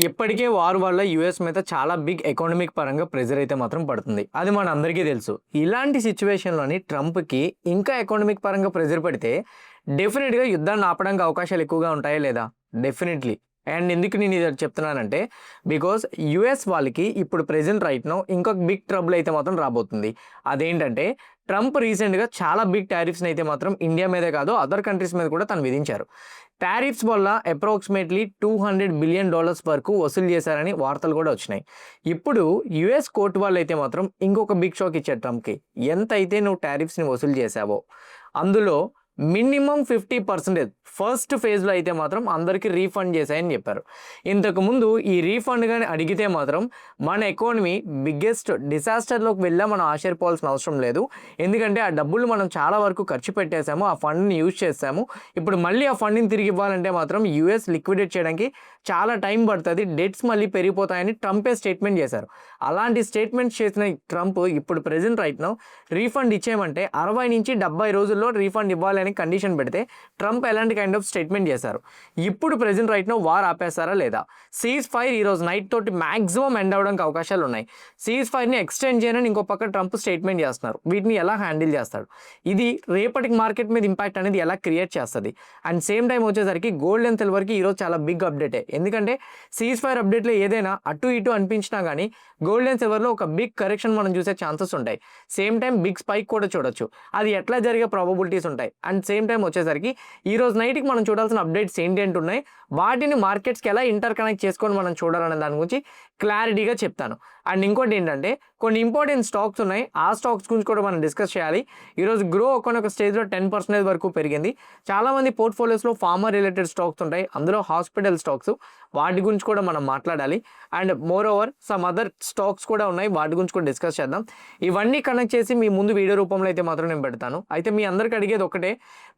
ఇప్పటికే వార్ వల్ల యూఎస్ మీద చాలా బిగ్ ఎకానమిక్ పరంగా ప్రెజర్ అయితే మాత్రం పడుతుంది. అది మన అందరికీ తెలుసు. ఇలాంటి సిచ్యువేషన్‌లోని ట్రంప్‌కి ఇంకా ఎకానమిక్ పరంగా ప్రెజర్ పడితే డెఫినిట్‌గా యుద్ధాన్ని ఆపడానికి అవకాశాలు ఎక్కువగా ఉంటాయా లేదా? డెఫినిట్‌లీ. అండ్ ఎందుకు నేను ఇది చెప్తున్నానంటే బికాజ్ యూఎస్ వాళ్ళకి ఇప్పుడు ప్రెజెంట్ రైట్ నౌ ఇంకొక బిగ్ ట్రబుల్ అయితే మాత్రం రాబోతుంది. అదేంటంటే ట్రంప్ రీసెంట్‌గా చాలా బిగ్ టారిఫ్స్‌ని అయితే మాత్రం ఇండియా మీదే కాదు అదర్ కంట్రీస్ మీద కూడా తను విధించారు. టారిఫ్స్ వల్ల అప్రాక్సిమేట్లీ $200 బిలియన్ వరకు వసూలు చేశారని వార్తలు కూడా వచ్చినాయి. ఇప్పుడు యుఎస్ కోర్టు వాళ్ళు అయితే మాత్రం ఇంకొక బిగ్ షాక్ ఇచ్చారు ట్రంప్‌కి. ఎంతైతే నువ్వు టారిఫ్స్‌ని వసూలు చేశావో అందులో మినిమమ్ 50% ఫస్ట్ ఫేజ్లో అయితే మాత్రం అందరికీ రీఫండ్ చేశాయని చెప్పారు. ఇంతకుముందు ఈ రీఫండ్ కానీ అడిగితే మాత్రం మన ఎకానమీ బిగ్గెస్ట్ డిసాస్టర్లోకి వెళ్ళా మనం ఆశ్చర్యపోవాల్సిన అవసరం లేదు. ఎందుకంటే ఆ డబ్బులు మనం చాలా వరకు ఖర్చు పెట్టేశాము, ఆ ఫండ్ని యూజ్ చేసాము. ఇప్పుడు మళ్ళీ ఆ ఫండ్ని తిరిగి ఇవ్వాలంటే మాత్రం యూఎస్ లిక్విడేట్ చేయడానికి చాలా టైం పడుతుంది, డెట్స్ మళ్ళీ పెరిగిపోతాయని ట్రంపే స్టేట్మెంట్ చేశారు. అలాంటి స్టేట్మెంట్స్ చేసిన ట్రంప్ ఇప్పుడు ప్రెజెంట్ రైట్ నౌ రీఫండ్ ఇచ్చేయమంటే 60 నుంచి 70 రోజుల్లో రీఫండ్ ఇవ్వాలని కండిషన్ పెడితే ట్రంప్ ఎలాంటి కైండ్ ఆఫ్ స్టేట్మెంట్ చేశారు. ఇప్పుడు ప్రెజెంట్ రైట్ నో వార్ ఆపేస్తారా లేదా? సీజ్ ఫైర్ ఈరోజు నైట్ తోటి మాక్సిమం ఎండ్ అవడానికి అవకాశాలు ఉన్నాయి. సీజ్ ఫైర్ని ఎక్స్టెండ్ చేయని ఇంకో పక్క ట్రంప్ స్టేట్మెంట్ చేస్తున్నారు. వీటిని ఎలా హ్యాండిల్ చేస్తాడు? ఇది రేపటికి మార్కెట్ మీద ఇంపాక్ట్ అనేది ఎలా క్రియేట్ చేస్తుంది? అండ్ సేమ్ టైం వచ్చేసరికి గోల్డ్ అండ్ సిల్వర్కి ఈరోజు చాలా బిగ్ అప్డేటే. ఎందుకంటే సీజ్ ఫైర్ అప్డేట్లో ఏదైనా అటు ఇటు అనిపించినా కానీ గోల్డ్ అండ్ సిల్వర్లో ఒక బిగ్ కరెక్షన్ మనం చూసే ఛాన్సెస్ ఉంటాయి. సేమ్ టైం బిగ్ స్పైక్ కూడా చూడొచ్చు. అది ఎట్లా జరిగే ప్రాబబిలిటీస్ ఉంటాయి. అండ్ సేమ్ టైం వచ్చేసరికి ఈరోజు నైట్కి మనం చూడాల్సిన అప్డేట్స్ ఏంటి ఉన్నాయి, వాటిని మార్కెట్స్కి ఎలా ఇంటర్ కనెక్ట్ చేసుకొని మనం చూడాలనే దాని గురించి క్లారిటీగా చెప్తాను. అండ్ ఇంకోటి ఏంటంటే కొన్ని ఇంపార్టెంట్ స్టాక్స్ ఉన్నాయి, ఆ స్టాక్స్ గురించి కూడా మనం డిస్కస్ చేయాలి. ఈరోజు గ్రో ఒక స్టేజ్లో 10% వరకు పెరిగింది. చాలామంది పోర్ట్ఫోలియోస్లో ఫార్మర్ రిలేటెడ్ స్టాక్స్ ఉంటాయి, అందులో హాస్పిటల్ స్టాక్స్, వాటి గురించి కూడా మనం మాట్లాడాలి. And more over some other stocks కూడా ఉన్నాయి, వాటి గురించి కూడా డిస్కస్ చేద్దాం. ఇవన్నీ కనెక్ట్ చేసి మీ ముందు వీడియో రూపంలో అయితే మాత్రం నేను పెడతాను. అయితే మీ అందరికి అడిగేది ఒకటే,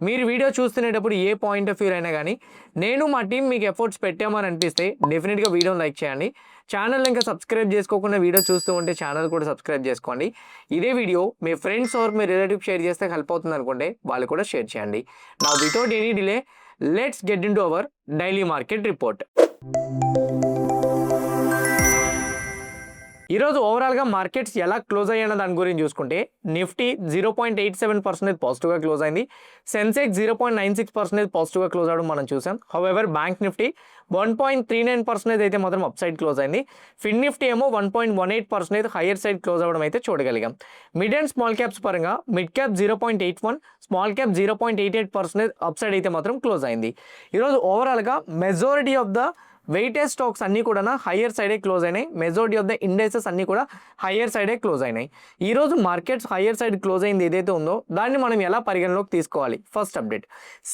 మీరు వీడియో చూస్తునేటప్పుడు ఏ పాయింట్ ఆఫ్ వ్యూ అయినా కానీ నేను మా టీం మీకు ఎఫర్ట్స్ పెట్టామని అనిపిస్తే డెఫినెట్గా వీడియోని లైక్ చేయండి. ఛానల్ ఇంకా సబ్స్క్రైబ్ చేసుకోకుండా వీడియో చూస్తూ ఉంటే ఛానల్ కూడా సబ్స్క్రైబ్ చేసుకోండి. ఇదే వీడియో మీ ఫ్రెండ్స్ ఆర్ మీ రిలేటివ్ షేర్ చేస్తే హెల్ప్ అవుతుంది అనుకుంటే వాళ్ళు కూడా షేర్ చేయండి. నా without any delay let's get into our daily market report. ఈరోజు ఓవరాల్గా మార్కెట్స్ ఎలా క్లోజ్ అయ్యాయన్న దాని గురించి చూసుకుంటే నిఫ్టీ 0.87% పాజిటివ్గా క్లోజ్ అయింది. సెన్సెక్స్ 0.96% పాజిటివ్గా క్లోజ్ అవడం మనం చూసాం. హౌఎవర్ బ్యాంక్ నిఫ్టీ 1.39% అయితే మాత్రం అప్ సైడ్ క్లోజ్ అయింది. ఫిన్ నిఫ్టీ ఏమో 1.18% హయ్యర్ సైడ్ క్లోజ్ అవ్వడం అయితే చూడగలిగాం. మిడ్ అండ్ స్మాల్ క్యాప్స్ పరంగా mid cap 0.81, small cap 0.88% up side అయితే మాత్రం క్లోజ్ అయింది. ఈరోజు ఓవరాల్గా majority of the weightage stocks అన్నీ కూడా హయ్యర్ సైడే క్లోజ్ అయినాయి. మెజారిటీ ఆఫ్ ద ఇండెక్సెస్ అన్నీ కూడా హయ్యర్ సైడే క్లోజ్ అయినాయి. ఈరోజు మార్కెట్స్ హయ్యర్ సైడ్ క్లోజ్ అయింది ఏదైతే ఉందో దాన్ని మనం ఎలా పరిగణలోకి తీసుకోవాలి? First update.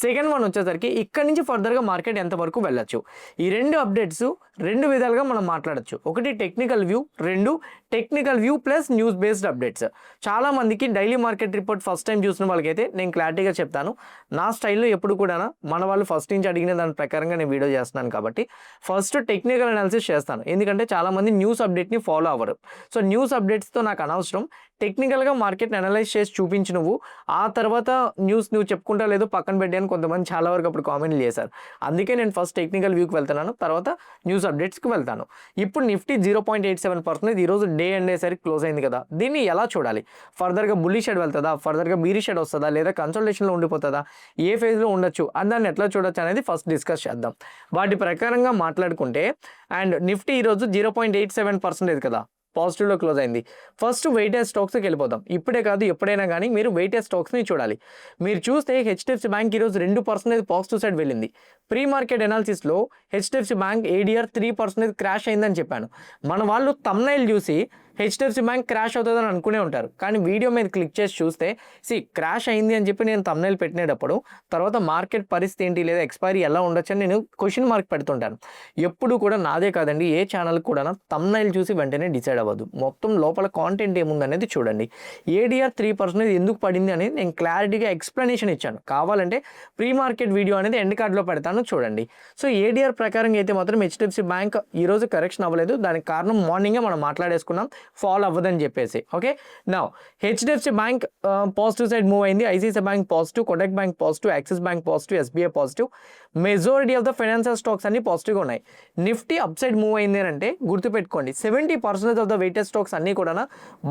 సెకండ్ వన్ వచ్చేసరికి ఇక్కడ నుంచి ఫర్దర్గా మార్కెట్ ఎంతవరకు వెళ్ళొచ్చు? ఈ రెండు అప్డేట్స్ రెండు విధాలుగా మనం మాట్లాడచ్చు. ఒకటి టెక్నికల్ వ్యూ, రెండు technical view plus news based updates. చాలామందికి daily market report first time చూసిన వాళ్ళకైతే నేను క్లారిటీగా చెప్తాను. నా స్టైల్లో ఎప్పుడు కూడా మన వాళ్ళు ఫస్ట్ నుంచి అడిగిన దాని ప్రకారంగా నేను వీడియో చేస్తున్నాను కాబట్టి ఫస్ట్ టెక్నికల్ అనాలిసిస్ చేస్తాను. ఎందుకంటే చాలామంది న్యూస్ అప్డేట్ని ఫాలో అవ్వరు. సో న్యూస్ అప్డేట్స్తో నాకు అనవసరం. టెక్నికల్గా మార్కెట్ని అనలైజ్ చేసి చూపించి నువ్వు ఆ తర్వాత న్యూస్ నువ్వు చెప్పుకుంటా లేదు పక్కన పెట్టాను కొంతమంది చాలా వరకు అప్పుడు కామెంట్లు చేశారు. అందుకే నేను ఫస్ట్ టెక్నికల్ వ్యూకి వెళ్తున్నాను, తర్వాత న్యూస్ అప్డేట్స్కి వెళ్తాను. ఇప్పుడు నిఫ్టీ 0.87% ఈరోజు డే అండ్ డే సరికి క్లోజ్ అయింది కదా, దీన్ని ఎలా చూడాలి? ఫర్దర్గా బుల్లిష్ షెడ్ వెళ్తుందా, ఫర్దర్గా బీరిష్ షెడ్ వస్తుందా, లేదా కన్సల్టేషన్లో ఉండిపోతుందా, ఏ ఫేజ్లో ఉండొచ్చు అని దాన్ని ఎట్లా చూడొచ్చు అనేది ఫస్ట్ డిస్కస్ చేద్దాం. వాటి ప్రకారంగా మాట్లాడుకుంటే అండ్ నిఫ్టీ ఈరోజు 0.87% కదా పాజిటివ్లో క్లోజ్ అయింది. ఫస్ట్ వెయిటేజ్ స్టాక్స్కి వెళ్ళిపోదాం. ఇప్పుడే కాదు ఎప్పుడైనా కానీ మీరు వెయిటేజ్ స్టాక్స్ని చూడాలి. మీరు చూస్తే హెచ్డిఎఫ్సి బ్యాంక్ ఈరోజు 2% పాజిటివ్ సైడ్ వెళ్ళింది. ప్రీ మార్కెట్ అనాలిసిస్లో హెచ్డిఎఫ్సి బ్యాంక్ ఏడిఆర్ 3% క్రాష్ అయిందని చెప్పాను. మన వాళ్ళు థంబ్నెయిల్ చూసి హెచ్డిఎఫ్సి బ్యాంక్ క్రాష్ అవుతుందని అనుకునే ఉంటారు, కానీ వీడియో మీద క్లిక్ చేసి చూస్తే క్రాష్ అయింది అని చెప్పి నేను థంబ్నెయిల్ పెట్టినప్పుడు తర్వాత మార్కెట్ పరిస్థితి ఏంటి లేదా ఎక్స్పైరీ ఎలా ఉండొచ్చు అని నేను క్వశ్చన్ మార్క్ పెడుతుంటాను. ఎప్పుడు కూడా నాదే కాదండి ఏ ఛానల్ కూడా థంబ్నెయిల్ చూసి వెంటనే డిసైడ్ అవ్వదు. మొత్తం లోపల కాంటెంట్ ఏముందనేది చూడండి. ఏడిఆర్ 3% ఎందుకు పడింది అనేది నేను క్లారిటీగా ఎక్స్ప్లెనేషన్ ఇచ్చాను. కావాలంటే ప్రీ మార్కెట్ వీడియో అనేది ఎండ్ కార్డ్లో పెడతాను చూడండి. సో ఏడిఆర్ ప్రకారం అయితే మాత్రం హెచ్డిఎఫ్సి బ్యాంక్ ఈరోజు కరెక్షన్ అవ్వలేదు. దానికి కారణం మార్నింగే మనం మాట్లాడేసుకున్నాం, ఫాల్ అవ్వదని చెప్పేసి. Okay, now HDFC bank positive side move అయింది. ICICI bank positive, Kotak bank positive, Axis bank positive, SBI positive. Majority of the financial stocks అన్ని పాజిటివ్గా ఉన్నాయి. నిఫ్టీ అప్ సైడ్ మూవ్ అయింది అంటే గుర్తుపెట్టుకోండి 70% ఆఫ్ ద వెయిటెడ్ స్టాక్స్ అన్ని కూడా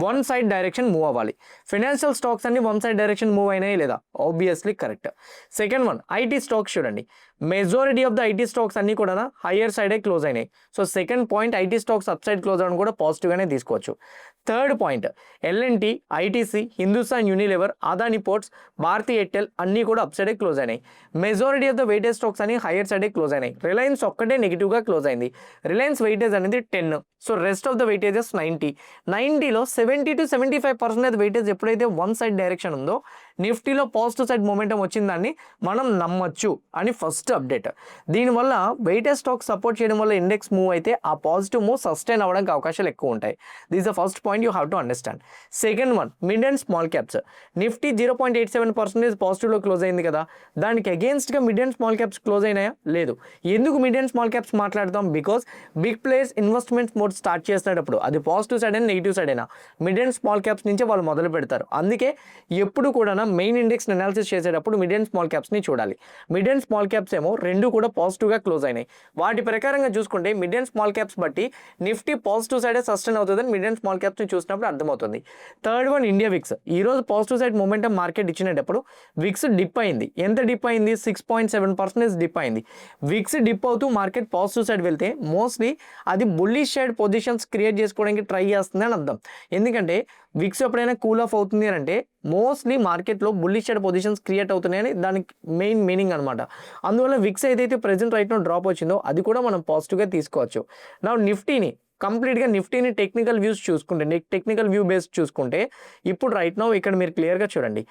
వన్ సైడ్ డైరెక్షన్ మూవ్ అవ్వాలి. ఫైనాన్షియల్ స్టాక్స్ అన్ని వన్ సైడ్ డైరెక్షన్ మూవ్ అయినాయి లేదా? Obviously correct. Second one IT stocks చూడండి, majority of the IT stocks అన్ని కూడా హయ్యర్ సైడే క్లోజ్ అయినాయి. So second point IT stocks up side close అవ్వడం కూడా పాజిటివ్గానే తీసుకోవచ్చు. Third point LNT, ITC, Hindustan Unilever, Adani ports, Bharti Airtel అన్నీ కూడా అప్ సైడే క్లోజ్ అయినాయి. Majority of the weightage stocks అని హైయర్ సైడే క్లోజ్ అయినాయి. రిలయన్స్ ఒక్కటే నెగిటివ్గా క్లోజ్ అయింది. రిలయన్స్ వెయిటేజ్ అనేది 10. So rest of the weightages 90లో 70 to 75% వెయిటేజ్ ఎప్పుడైతే వన్ సైడ్ డైరెక్షన్ ఉందో నిఫ్టీలో పాజిటివ్ సైడ్ మొమెంటం వచ్చిందాన్ని మనం నమ్మొచ్చు అని ఫస్ట్ అప్డేట్. దీనివల్ల వెయిటేజ్ స్టాక్ సపోర్ట్ చేయడం వల్ల ఇండెక్స్ మూవ్ అయితే ఆ పాజిటివ్ మూవ్ సస్టైన్ అవ్వడానికి అవకాశాలు ఎక్కువ ఉంటాయి. This the first point you have to understand. Second one mid and small caps. Nifty 0.87% పాజిటివ్లో క్లోజ్ అయింది కదా, దానికి అగేన్స్ట్గా mid and small caps close అయినాయా? లేదు. ఎందుకు మిడ్ అండ్ స్మాల్ క్యాప్స్ మాట్లాడతాం? Because big players investments mode start చేసినప్పుడు అది పాజిటివ్ సైడ్ అయినా నెగిటివ్ సైడ్ అయినా మిడ్ అండ్ స్మాల్ క్యాప్స్ నుంచి వాళ్ళు మొదలు పెడతారు. అందుకే ఎప్పుడు కూడా మెయిన్ ఇండెక్స్ అనాలిసిస్ చేసేటప్పుడు మిడ్ అండ్ స్మాల్ క్యాప్స్ని చూడాలి. మిడ్ అండ్ స్మాల్ క్యాప్స్ ఏమో రెండు కూడా పాజిటివ్గా క్లోజ్ అయినాయి. వాటి ప్రకారంగా చూసుకుంటే మిడ్ అండ్ స్మాల్ క్యాప్స్ బట్టి నిఫ్టీ పాజిటివ్ సైడే సస్టైన్ అవుతుందని మిడ్ అండ్ స్మాల్ క్యాప్స్ని చూసినప్పుడు అర్థమవుతుంది. Third one India VIX. ఈరోజు పాజిటివ్ సైడ్ మొమెంటం మార్కెట్ ఇచ్చినప్పుడు విక్స్ డిప్ అయింది. ఎంత డిప్ అయింది? 6.7% డిప్ అయింది. విక్స్ డిప్ అవుతూ మార్కెట్ పాజిటివ్ సైడ్ వెళ్తే మోస్ట్లీ అది బుల్లిష్ సైడ్ పొజిషన్స్ క్రియేట్ చేసుకోవడానికి ట్రై చేస్తుంది అని అర్థం. ఎందుకంటే విక్స్ ఎప్పుడైనా కూల్ ఆఫ్ అవుతుంది అని అంటే మోస్ట్లీ మార్కెట్లో బుల్లిష్ సైడ్ పొజిషన్స్ క్రియేట్ అవుతున్నాయని దానికి మెయిన్ మీనింగ్ అనమాట. అందువల్ల విక్స్ ఏదైతే ప్రెజెంట్ రైట్ నో డ్రాప్ వచ్చిందో అది కూడా మనం పాజిటివ్గా తీసుకోవచ్చు. నా నిఫ్టీని కంప్లీట్గా నిఫ్టీని టెక్నికల్ వ్యూస్ చూసుకుంటే టెక్నికల్ వ్యూ బేస్డ్ చూసుకుంటే ఇప్పుడు రైట్ నౌ ఇక్కడ మీరు క్లియర్గా చూడండి.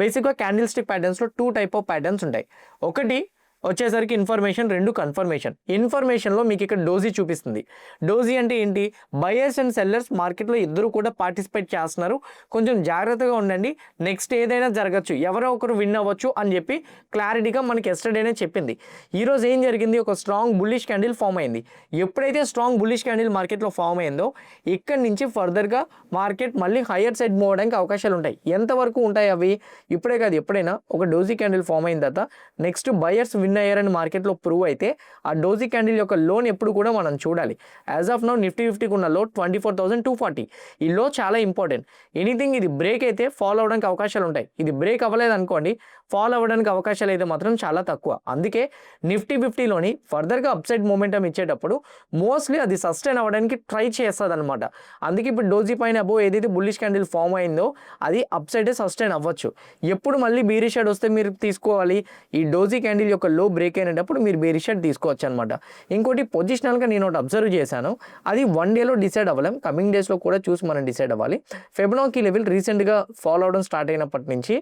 బేసిక్గా క్యాండిల్ స్టిక్ ప్యాటర్న్స్లో 2 టైప్ ఆఫ్ ప్యాటర్న్స్ ఉంటాయి. ఒకటి వచ్చేసరికి ఇన్ఫర్మేషన్, 2 కన్ఫర్మేషన్. ఇన్ఫర్మేషన్లో మీకు ఇక్కడ డోజీ చూపిస్తుంది. డోజీ అంటే ఏంటి? బయర్స్ అండ్ సెల్లర్స్ మార్కెట్లో ఇద్దరు కూడా పార్టిసిపేట్ చేస్తున్నారు, కొంచెం జాగ్రత్తగా ఉండండి, నెక్స్ట్ ఏదైనా జరగచ్చు, ఎవరో ఒకరు విన్ అవ్వచ్చు అని చెప్పి క్లారిటీగా మనకి ఎస్టర్డేనే చెప్పింది. ఈరోజు ఏం జరిగింది? ఒక స్ట్రాంగ్ బుల్లిష్ క్యాండిల్ ఫామ్ అయింది. ఎప్పుడైతే స్ట్రాంగ్ బుల్లిష్ క్యాండిల్ మార్కెట్లో ఫామ్ అయిందో ఇక్కడి నుంచి ఫర్దర్గా మార్కెట్ మళ్ళీ హయ్యర్ సైడ్ మూవ్ అవడానికి అవకాశాలు ఉంటాయి. ఎంతవరకు ఉంటాయి అవి? ఇప్పుడే కాదు, ఎప్పుడైనా ఒక డోజీ క్యాండిల్ ఫామ్ అయిన తర్వాత నెక్స్ట్ బయర్స్ విన్ అయ్యారని మార్కెట్లో ప్రూవ్ అయితే ఆ డోజీ క్యాండిల్ యొక్క లోన్ ఎప్పుడు కూడా మనం చూడాలి. యాజ్ ఆఫ్ నౌ నిఫ్టీ 50కి ఉన్న లో 24,240. ఈ లో చాలా ఇంపార్టెంట్. ఎనీథింగ్ ఇది బ్రేక్ అయితే ఫాలో అవడానికి అవకాశాలు ఉంటాయి. ఇది బ్రేక్ అవ్వలేదు అనుకోండి, ఫాలో అవ్వడానికి అవకాశాలు అయితే మాత్రం చాలా తక్కువ. అందుకే నిఫ్టీ 50లోని ఫర్దర్గా అప్సైడ్ మూమెంటం ఇచ్చేటప్పుడు మోస్ట్లీ అది సస్టైన్ అవ్వడానికి ట్రై చేస్తుంది అనమాట. అందుకే ఇప్పుడు డోజీ పైన అబో ఏదైతే బుల్లిష్ క్యాండిల్ ఫామ్ అయిందో అది అప్సైడే సస్టైన్ అవ్వచ్చు. ఎప్పుడు మళ్ళీ బీరిష్ షేడ్ వస్తే మీరు తీసుకోవాలి, ఈ డోజీ క్యాండిల్ యొక్క లో బ్రేక్ అయినప్పుడు మీరు బేరిష్ షేడ్ తీసుకోవచ్చు అనమాట. ఇంకోటి పొజిషనల్గా నేను ఒకటి అబ్జర్వ్ చేశాను, అది 1 డేలో డిసైడ్ అవ్వలేం, కమింగ్ డేస్లో కూడా చూసి మనం డిసైడ్ అవ్వాలి. ఫిబొనాకీ లెవెల్ రీసెంట్గా ఫాలో అవడం స్టార్ట్ అయినప్పటి నుంచి